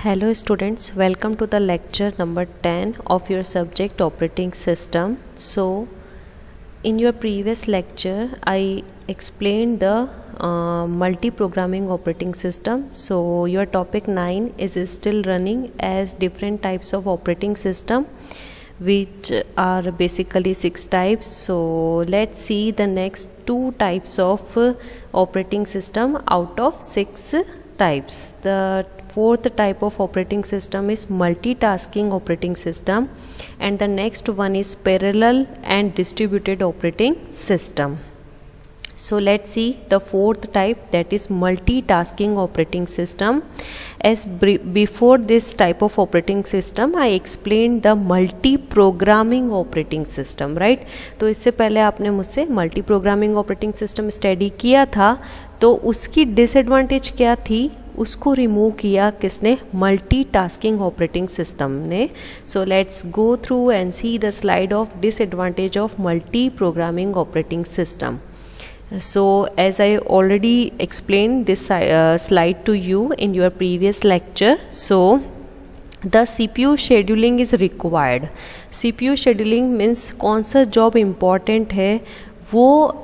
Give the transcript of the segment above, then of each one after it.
Hello students, welcome to the lecture number 10 of your subject operating system. So in your previous lecture I explained the multi-programming operating system. So your topic 9 is still running as different types of operating system, which are basically 6 types. So let's see the next 2 types of operating system out of 6 types. The fourth type of operating system is multitasking operating system, and the next one is parallel and distributed operating system. So let's see the fourth type, that is multitasking operating system. As before this type of operating system I explained the multi-programming operating system, right? तो इससे पहले आपने मुझसे multi-programming operating system study किया था, तो उसकी disadvantage क्या थी उसको रिमूव किया किसने? मल्टीटास्किंग ऑपरेटिंग सिस्टम ने. So let's go through and see the slide of disadvantage of multi programming operating system. So as I already explained this slide to you in your previous lecture, so the CPU scheduling is required. CPU scheduling means कौन सा job important है वो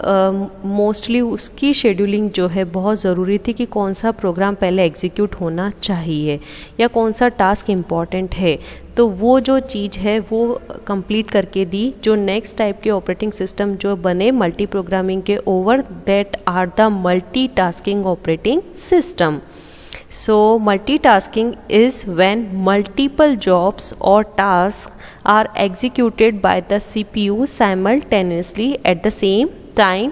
mostly उसकी scheduling जो है बहुत ज़रूरी थी कि कौन सा प्रोग्राम पहले एग्जीक्यूट होना चाहिए या कौन सा टास्क इम्पॉर्टेंट है. तो वो जो चीज़ है वो कंप्लीट करके दी जो नेक्स्ट टाइप के ऑपरेटिंग सिस्टम जो बने मल्टी प्रोग्रामिंग के over, that are the multitasking operating system. So multitasking is when multiple jobs or tasks are executed by the CPU simultaneously at the same time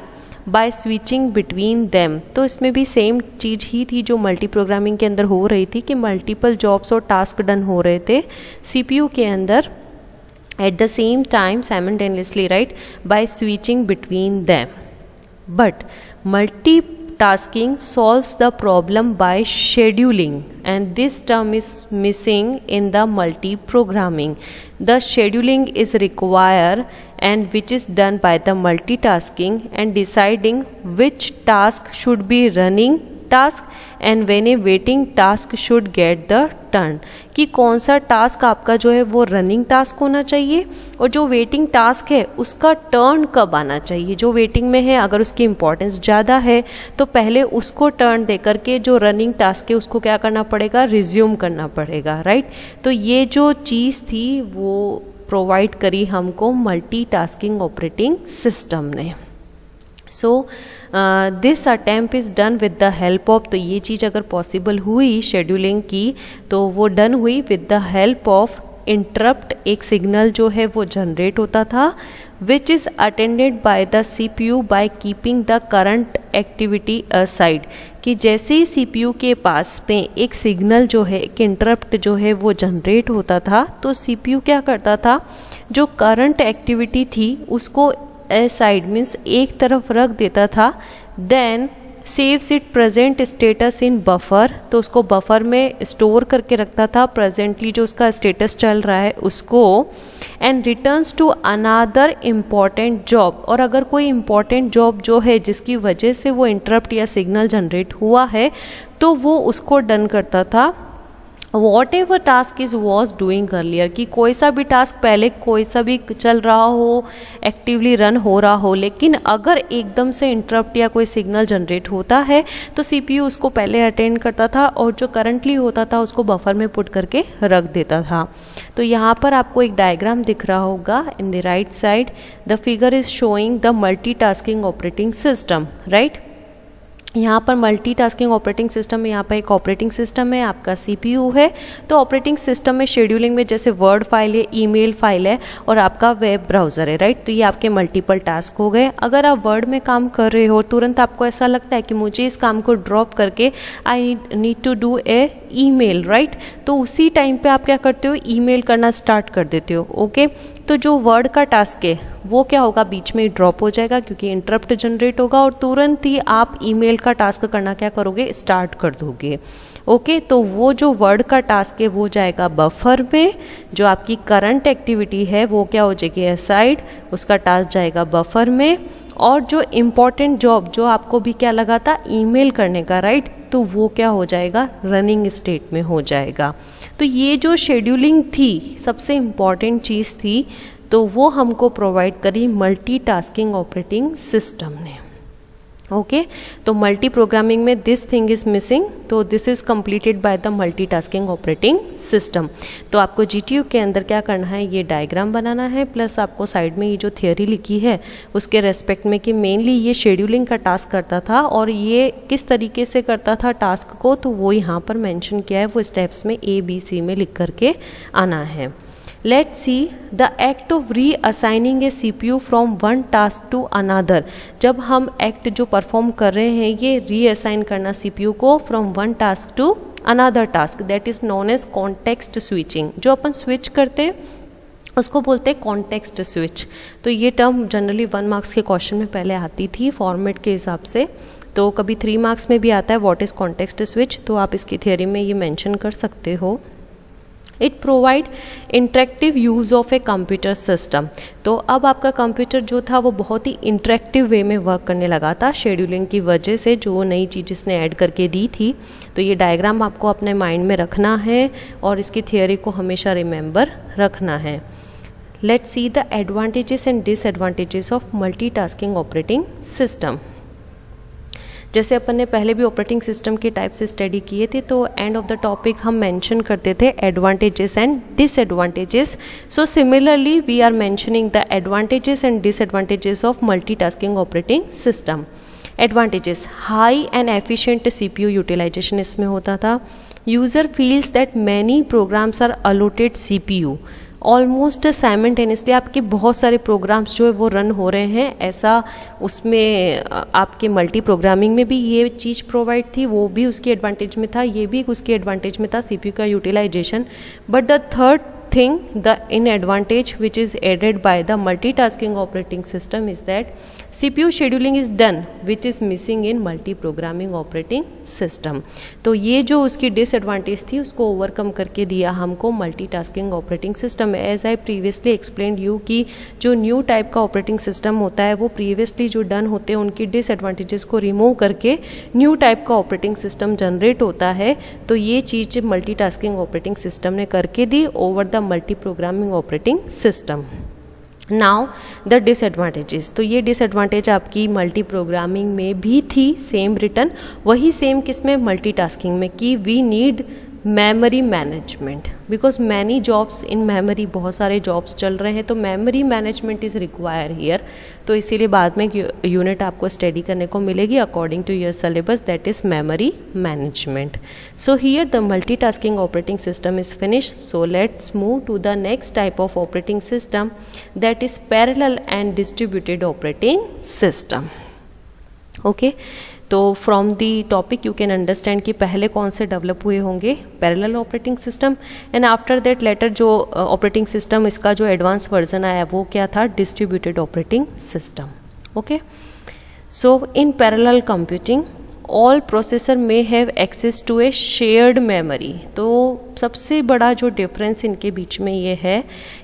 by switching between them. तो इसमें भी same चीज़ ही थी जो multi programming के अंदर हो रही थी कि मल्टीपल जॉब्स और टास्क डन हो रहे थे CPU के अंदर at the same time simultaneously, right, by switching between them. But multitasking solves the problem by scheduling, and this term is missing in the multi-programming. The scheduling is required, and which is done by the multitasking and deciding which task should be running task and when a waiting task should get the turn. कि कौन सा task आपका जो है वो running task होना चाहिए और जो वेटिंग टास्क है उसका टर्न कब आना चाहिए. जो वेटिंग में है अगर उसकी इम्पोर्टेंस ज़्यादा है तो पहले उसको टर्न दे करके जो रनिंग टास्क है उसको क्या करना पड़ेगा? रिज्यूम करना पड़ेगा, राइट. तो ये जो चीज़ थी वो प्रोवाइड करी हमको मल्टीटास्किंग ऑपरेटिंग सिस्टम ने. So this attempt is done with the help of, तो ये चीज़ अगर पॉसिबल हुई शेड्यूलिंग की तो वो डन हुई with the help of interrupt. एक सिग्नल जो है वो जनरेट होता था which is attended by the CPU by keeping the current activity aside. कि जैसे ही CPU के पास में एक सिग्नल जो है एक इंटरप्ट जो है वो जनरेट होता था तो CPU क्या करता था? जो करंट एक्टिविटी थी उसको साइड मीन्स एक तरफ रख देता था. Then saves it present status in buffer, तो उसको बफर में स्टोर करके रखता था प्रेजेंटली जो उसका स्टेटस चल रहा है उसको, and returns to another important job. और अगर कोई इम्पॉर्टेंट जॉब जो है जिसकी वजह से वो इंटरप्ट या सिग्नल जनरेट हुआ है तो वो उसको डन करता था what ever task is was doing earlier. कि कोई सा भी टास्क पहले कोई सा भी चल रहा हो, एक्टिवली रन हो रहा हो, लेकिन अगर एकदम से इंटरप्ट या कोई सिग्नल जनरेट होता है तो CPU उसको पहले अटेंड करता था और जो करंटली होता था उसको बफर में पुट करके रख देता था. तो यहाँ पर आपको एक डायग्राम दिख रहा होगा in the right side. The figure is showing the multitasking operating system, right. यहाँ पर मल्टीटास्किंग ऑपरेटिंग सिस्टम में यहाँ पर एक ऑपरेटिंग सिस्टम है, आपका CPU है. तो ऑपरेटिंग सिस्टम में शेड्यूलिंग में जैसे वर्ड फाइल है, ईमेल फाइल है और आपका वेब ब्राउज़र है, राइट. तो ये आपके मल्टीपल टास्क हो गए. अगर आप वर्ड में काम कर रहे हो तुरंत आपको ऐसा लगता है कि मुझे इस काम को ड्रॉप करके I need to do a email, right. तो उसी टाइम पे आप क्या करते हो? ईमेल करना स्टार्ट कर देते हो, ओके. तो जो वर्ड का टास्क है वो क्या होगा? बीच में ड्रॉप हो जाएगा क्योंकि इंटरप्ट जनरेट होगा और तुरंत ही आप ईमेल का टास्क करना क्या करोगे? स्टार्ट कर दोगे, ओके. तो वो जो वर्ड का टास्क है वो जाएगा बफर में, जो आपकी करंट एक्टिविटी है वो क्या हो जाएगी? असाइड, उसका टास्क जाएगा बफर में. और जो इम्पोर्टेंट जॉब जो आपको भी क्या लगा था? ईमेल करने का, राइट. तो वो क्या हो जाएगा, रनिंग स्टेट में हो जाएगा। तो ये जो शेड्यूलिंग थी सबसे इम्पॉर्टेंट चीज़ थी, तो वो हमको प्रोवाइड करी मल्टीटास्किंग ऑपरेटिंग सिस्टम ने। ओके, तो मल्टी प्रोग्रामिंग में दिस थिंग इज मिसिंग, तो this is completed by the multitasking operating system. तो आपको जीटीयू के अंदर क्या करना है, ये डायग्राम बनाना है, प्लस आपको साइड में ये जो थियोरी लिखी है उसके रेस्पेक्ट में कि मेनली ये शेड्यूलिंग का टास्क करता था और ये किस तरीके से करता था टास्क को, तो वो यहाँ पर मेंशन किया है, वो स्टेप्स में ABC में लिख करके आना है। Let's see the act of reassigning a CPU from one task to another। जब हम एक्ट जो परफॉर्म कर रहे हैं ये रीअसाइन करना CPU को from one task to another task, that is known as context switching. जो अपन स्विच करते हैं उसको बोलते हैं कॉन्टेक्स्ट स्विच। तो ये टर्म जनरली 1 मार्क्स के क्वेश्चन में पहले आती थी फॉर्मेट के हिसाब से, तो कभी 3 मार्क्स में भी आता है व्हाट इज कॉन्टेक्स्ट स्विच, तो आप इसकी थियोरी में ये मेंशन कर सकते हो। It provide interactive use of a computer system. तो अब आपका कंप्यूटर जो था वो बहुत ही इंटरेक्टिव वे में वर्क करने लगा था शेड्यूलिंग की वजह से, जो नई चीज़ इसने ऐड करके दी थी। तो ये डायग्राम आपको अपने माइंड में रखना है और इसकी थियोरी को हमेशा रिमेंबर रखना है। Let's see the advantages and disadvantages of multitasking operating system. जैसे अपन ने पहले भी ऑपरेटिंग सिस्टम के टाइप से स्टडी किए थे, तो एंड ऑफ द टॉपिक हम मेंशन करते थे advantages and disadvantages. So similarly we are mentioning the advantages and disadvantages of multitasking operating system. Advantages, high and efficient CPU utilization इसमें होता था। User feels that many programs are allotted CPU। Almost simultaneously आपके बहुत सारे programmes जो है वो run हो रहे हैं, ऐसा उसमें आपके मल्टी प्रोग्रामिंग में भी ये चीज़ प्रोवाइड थी, वो भी उसकी एडवांटेज में था, ये भी उसकी एडवांटेज में था CPU का utilization. But the third thing, the inadvantage which is added by the multitasking operating system is that CPU scheduling is done which is missing in multi-programming operating system। तो ये जो उसकी डिसएडवांटेज थी उसको overcome करके दिया हमको multitasking operating system. As I previously explained you कि जो न्यू टाइप का ऑपरेटिंग सिस्टम होता है वो प्रीवियसली जो डन होते हैं उनकी डिसएडवांटेजेस को रिमूव करके न्यू टाइप का ऑपरेटिंग सिस्टम जनरेट होता है। तो ये चीज़ मल्टीटास्किंग ऑपरेटिंग सिस्टम ने करके दी over the multi programming operating system. Now the disadvantages, तो ये डिसएडवांटेज आपकी मल्टी प्रोग्रामिंग में भी थी, सेम रिटर्न, वही सेम किसमें, मल्टीटास्किंग में, कि we need memory management because many jobs in memory, बहुत सारे जॉब्स चल रहे हैं, तो memory management is require here. तो इसीलिए बाद में यूनिट आपको स्टडी करने को मिलेगी according to your syllabus, that is memory management. So here the multitasking operating system is finished. So let's move to the next type of operating system, that is parallel and distributed operating system. Okay, तो from the topic you can understand कि पहले कौन से develop हुए होंगे, parallel operating system, and after that later जो operating system इसका जो एडवांस वर्जन आया वो क्या था, distributed operating system. Okay, so in parallel computing all processor में have access to a shared memory. तो सबसे बड़ा जो डिफरेंस इनके बीच में ये है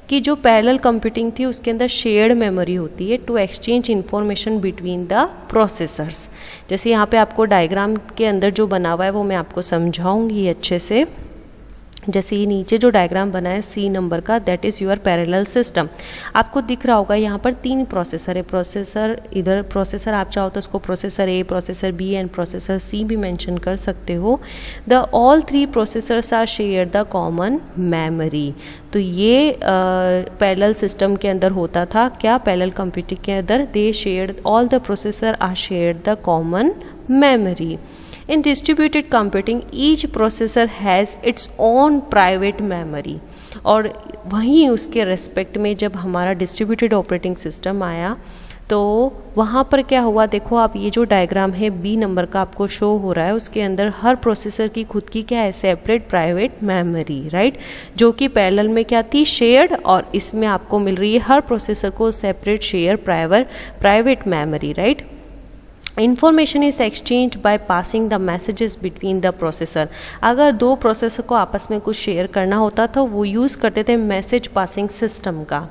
कि जो पैरेलल कंप्यूटिंग थी उसके अंदर शेयर्ड मेमोरी होती है to exchange information between the processors. जैसे यहाँ पे आपको डायग्राम के अंदर जो बना हुआ है वो मैं आपको समझाऊंगी अच्छे से। जैसे ये नीचे जो डायग्राम बना है C नंबर का, that is your parallel system. आपको दिख रहा होगा यहाँ पर 3 प्रोसेसर है, प्रोसेसर इधर प्रोसेसर आप चाहो तो उसको processor A, processor B and processor C भी मेंशन कर सकते हो। The all 3 processors are share the common memory. तो ये पैरेलल सिस्टम के अंदर होता था क्या, पैरेलल कंप्यूटिंग के अंदर they share, all the processor are share the common memory. In distributed computing, each processor has its own private memory. और वहीं उसके रेस्पेक्ट में जब हमारा डिस्ट्रीब्यूटेड ऑपरेटिंग सिस्टम आया तो वहाँ पर क्या हुआ, देखो आप ये जो डायग्राम है बी नंबर का आपको शो हो रहा है, उसके अंदर हर प्रोसेसर की खुद की क्या है, सेपरेट प्राइवेट मेमोरी, राइट, जो कि पैरेलल में क्या थी, शेयर्ड, और इसमें आपको मिल रही है हर प्रोसेसर को separate share private memory, right. Information is exchange bye passing the messages between the processor. अगर दो प्रोसेसर को आपस में कुछ शेयर करना होता तो वो यूज़ करते थे मैसेज पासिंग सिस्टम का.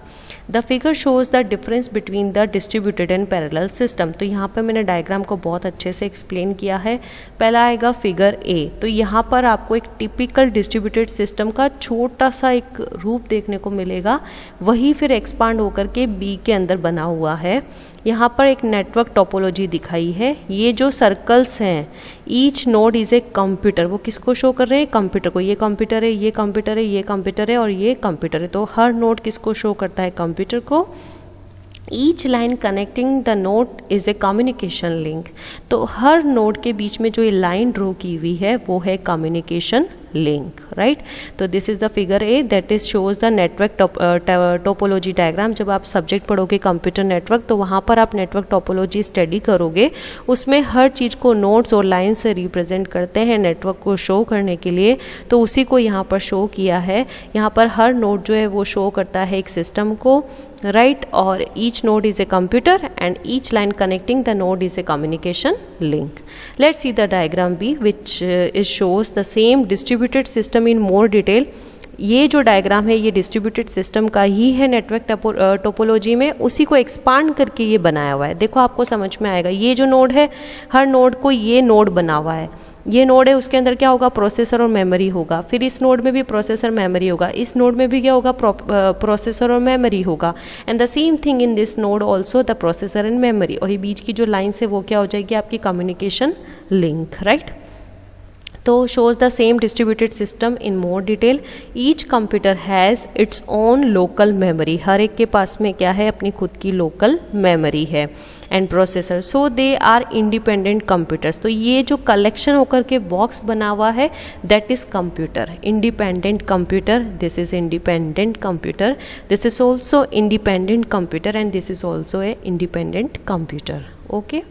The figure shows the difference between the distributed and parallel system. तो यहाँ पर मैंने डायग्राम को बहुत अच्छे से एक्सप्लेन किया है। पहला आएगा फिगर ए, तो यहाँ पर आपको एक टिपिकल डिस्ट्रीब्यूटेड सिस्टम का छोटा सा एक रूप देखने को मिलेगा, वही फिर एक्सपांड होकर के बी के अंदर बना हुआ है। यहाँ पर एक नेटवर्क टोपोलॉजी दिखाई है। ये जो सर्कल्स हैं, each node is a computer, वो किसको शो कर रहे हैं? कंप्यूटर को। ये कंप्यूटर है, ये कंप्यूटर है, ये कंप्यूटर है और ये कंप्यूटर है। तो हर नोड किसको शो करता है? कंप्यूटर को। Each line connecting the node is a communication link. तो हर नोड के बीच में जो ये लाइन ड्रॉ की हुई है वो है कम्युनिकेशन लिंक, राइट। तो this is the figure A that is shows the network topology diagram. जब आप सब्जेक्ट पढ़ोगे कंप्यूटर नेटवर्क, तो वहाँ पर आप नेटवर्क टोपोलॉजी स्टडी करोगे, उसमें हर चीज़ को नोड्स और लाइन से रिप्रेजेंट करते हैं नेटवर्क को शो करने के लिए। तो उसी को यहाँ पर शो किया है। यहाँ पर हर नोड जो है वो शो करता है एक सिस्टम को, राइट। और each node is a computer and each line connecting the node is a communication link. Let's see the diagram B which is shows the same distributed system in more detail. ये जो diagram है ये distributed system का ही है network topology में, उसी को expand करके ये बनाया हुआ है। देखो आपको समझ में आएगा। ये जो नोड है, हर नोड को ये नोड बना हुआ है। ये नोड है, उसके अंदर क्या होगा? प्रोसेसर और मेमोरी होगा। फिर इस नोड में भी प्रोसेसर मेमोरी होगा। इस नोड में भी क्या होगा? प्रोसेसर और मेमोरी होगा। And the same thing in this node also, the processor and memory. और ये बीच की जो लाइन्स है वो क्या हो जाएगी? आपकी कम्युनिकेशन लिंक, राइट। तो shows the same distributed system in more detail. Each computer has its own local memory. हर एक के पास में क्या है? अपनी खुद की local memory है and processor. So they are independent computers. तो ये जो collection होकर के box बना हुआ है that is computer. Independent computer. This is independent computer. This is also independent computer and this is also a independent computer. Okay.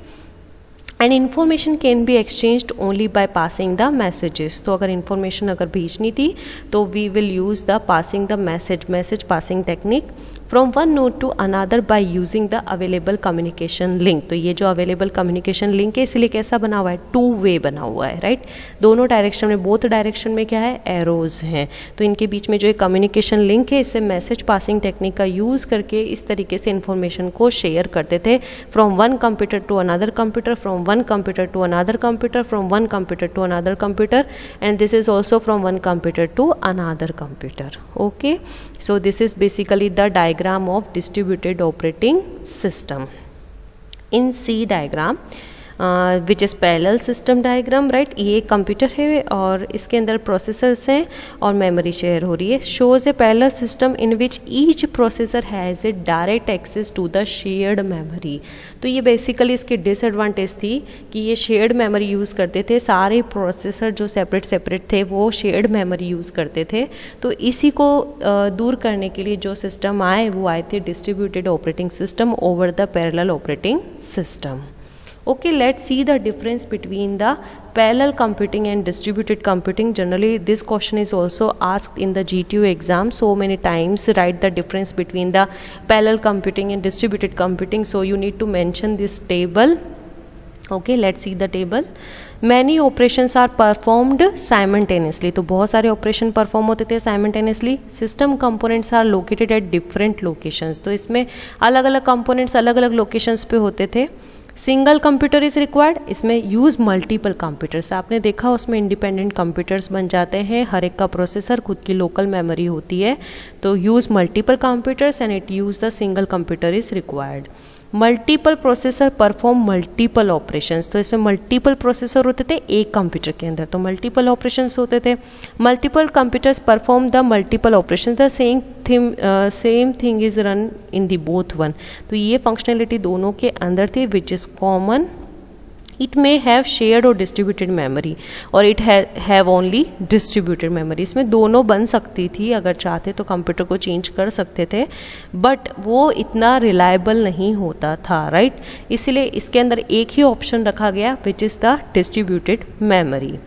And information can be exchanged only by passing the messages. तो अगर information अगर भेजनी थी तो we will use the passing the message passing technique from one node to another by using the available communication link. तो ये जो available communication link है इसलिए कैसा बना हुआ है? 2 वे बना हुआ है, राइट। दोनों डायरेक्शन में, बोथ डायरेक्शन में क्या है? एरोज हैं। तो इनके बीच में जो एक कम्युनिकेशन लिंक है, इससे मैसेज पासिंग टेक्निक का यूज़ करके इस तरीके से इन्फॉर्मेशन को शेयर करते थे from one computer to another computer, from one computer to another computer, from one computer to another computer, and this is also from one computer to another computer. Okay, so this is basically the diagram of distributed operating system. In C diagram which is parallel system diagram, right. ये computer है और इसके अंदर processors हैं और memory share हो रही है। Shows a parallel system in which each processor has a direct access to the shared memory. तो ये बेसिकली इसकी डिसएडवांटेज थी कि ये शेयर्ड मेमोरी यूज़ करते थे। सारे प्रोसेसर जो सेपरेट थे वो शेयर्ड मेमोरी यूज़ करते थे। तो इसी को दूर करने के लिए जो सिस्टम आए वो आए थे distributed operating system over the parallel operating system. Okay, let's see the difference between the parallel computing and distributed computing. Generally, this question is also asked in the GTU exam so many times. Write the difference between the parallel computing and distributed computing. So you need to mention this table. Okay, let's see the table. Many operations are performed simultaneously. तो बहुत सारे operation perform होते थे simultaneously. System components are located at different locations. तो इसमें अलग अलग components अलग अलग locations पे होते थे। सिंगल कंप्यूटर इज़ रिक्वायर्ड, इसमें यूज़ मल्टीपल कंप्यूटर्स। आपने देखा उसमें इंडिपेंडेंट कंप्यूटर्स बन जाते हैं, हर एक का प्रोसेसर खुद की लोकल मेमोरी होती है। तो use multiple computers and it use the single computer is required. Multiple processor perform multiple operations. तो इसमें मल्टीपल प्रोसेसर होते थे एक कंप्यूटर के अंदर, तो मल्टीपल ऑपरेशंस होते थे। Multiple computers perform the multiple operation, the same thing is run in the both one. तो ये फंक्शनलिटी दोनों के अंदर थी which is common. It may have shared और डिस्ट्रीब्यूटेड मेमोरी और it have only distributed memory. इसमें दोनों बन सकती थी, अगर चाहते तो कंप्यूटर को चेंज कर सकते थे, बट वो इतना रिलायबल नहीं होता था, राइट। इसलिए इसके अंदर एक ही ऑप्शन रखा गया which is the distributed memory.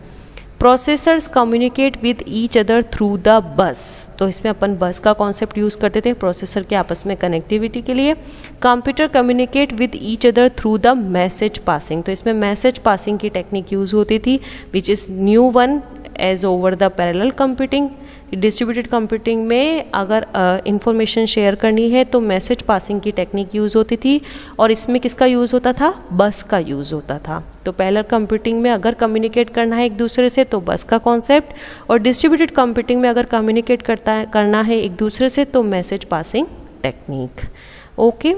Processors communicate with each other through the bus. तो इसमें अपन बस का कॉन्सेप्ट यूज़ करते थे प्रोसेसर के आपस में कनेक्टिविटी के लिए। Computer communicate with each other through the message passing. तो इसमें मैसेज पासिंग की टेक्निक यूज़ होती थी which is new one as over the parallel computing. Distributed computing में अगर इंफॉर्मेशन शेयर करनी है तो मैसेज पासिंग की टेक्निक यूज़ होती थी, और इसमें किसका यूज़ होता था, बस का यूज़ होता था। तो पैरेलल कंप्यूटिंग में अगर कम्युनिकेट करना है एक दूसरे से तो बस का कॉन्सेप्ट, और डिस्ट्रीब्यूटेड कंप्यूटिंग में अगर कम्युनिकेट करना है एक दूसरे से तो मैसेज पासिंग टेक्निक। ओके,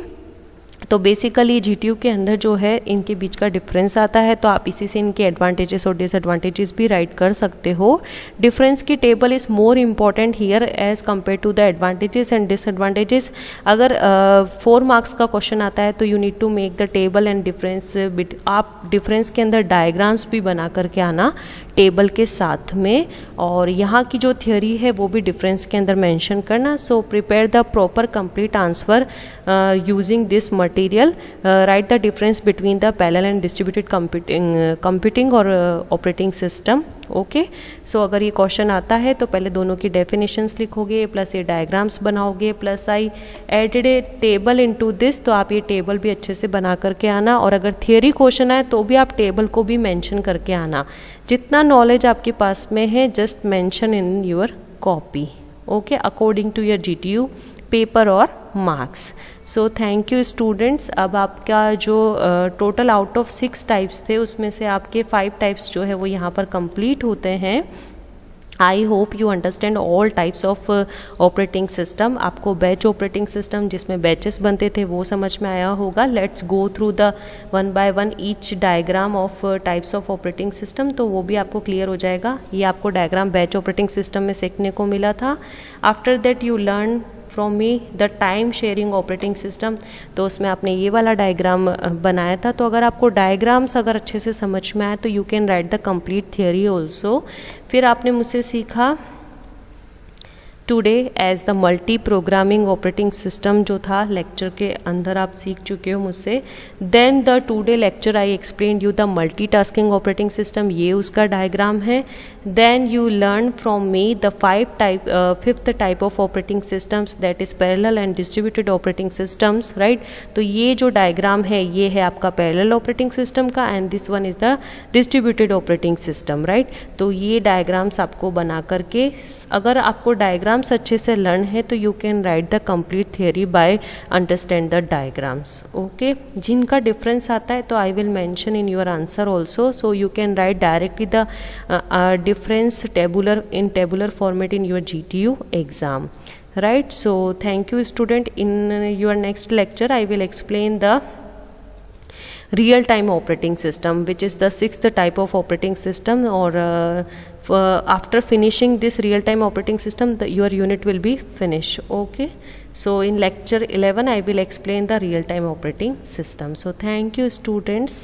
तो बेसिकली जीटीयू के अंदर जो है इनके बीच का डिफरेंस आता है, तो आप इसी से इनके एडवांटेजेस और डिसएडवांटेजेस भी राइट कर सकते हो। डिफरेंस की table is more important here as compare to the advantages and disadvantages. अगर 4 मार्क्स का क्वेश्चन आता है तो you need to make the table and difference, आप डिफरेंस के अंदर डायग्राम्स भी बना करके आना टेबल के साथ में, और यहाँ की जो थियोरी है वो भी डिफरेंस के अंदर मेंशन करना। So prepare the proper complete answer using this material, right the difference between the parallel and distributed computing और ऑपरेटिंग सिस्टम। ओके, सो अगर ये क्वेश्चन आता है तो पहले दोनों की डेफिनेशंस लिखोगे, प्लस ये डायग्राम्स बनाओगे, plus I added a table into this, तो आप ये टेबल भी अच्छे से बना करके आना। और अगर थियोरी क्वेश्चन आए तो भी आप टेबल को भी मेंशन करके आना। जितना नॉलेज आपके पास में है just mention in your copy, okay, according to your GTU paper और marks. So thank you students. अब आपका जो टोटल आउट ऑफ 6 टाइप्स थे उसमें से आपके 5 टाइप्स जो है वो यहाँ पर कंप्लीट होते हैं। I hope you understand all types of operating system. आपको बैच ऑपरेटिंग सिस्टम जिसमें बैचेस बनते थे वो समझ में आया होगा। Let's go through the 1 by 1 each diagram of types of operating system, तो वो भी आपको क्लियर हो जाएगा। ये आपको डायग्राम बैच ऑपरेटिंग सिस्टम में सीखने को मिला था। After that you learn from me the time sharing operating system, तो उसमें आपने ये वाला डायग्राम बनाया था। तो अगर आपको डायग्राम्स अगर अच्छे से समझ में आए तो you can write the complete theory also. फिर आपने मुझसे सीखा today as the multi programming operating system, जो था लेक्चर के अंदर आप सीख चुके हो मुझसे। Then the today lecture I explain you the multitasking operating system, ये उसका डायग्राम है। Then you learn from me the 5th type of operating systems, that is parallel and distributed operating systems, right. तो ये जो diagram है ये है आपका पैरेलल ऑपरेटिंग सिस्टम का, and this one is the distributed operating system, right. तो ये डायग्राम्स आपको बना करके, अगर आपको डायग्राम्स अच्छे से लर्न है तो you can write the complete theory by understand the diagrams. Okay, जिनका डिफरेंस आता है तो I will mention in your answer also, so you can write directly the difference tabular format in your GTU exam, right? So thank you student. In your next lecture I will explain the real time operating system, which is the 6th type of operating system, or after finishing this real time operating system your unit will be finished. Okay, so in lecture 11 I will explain the real time operating system. So thank you students.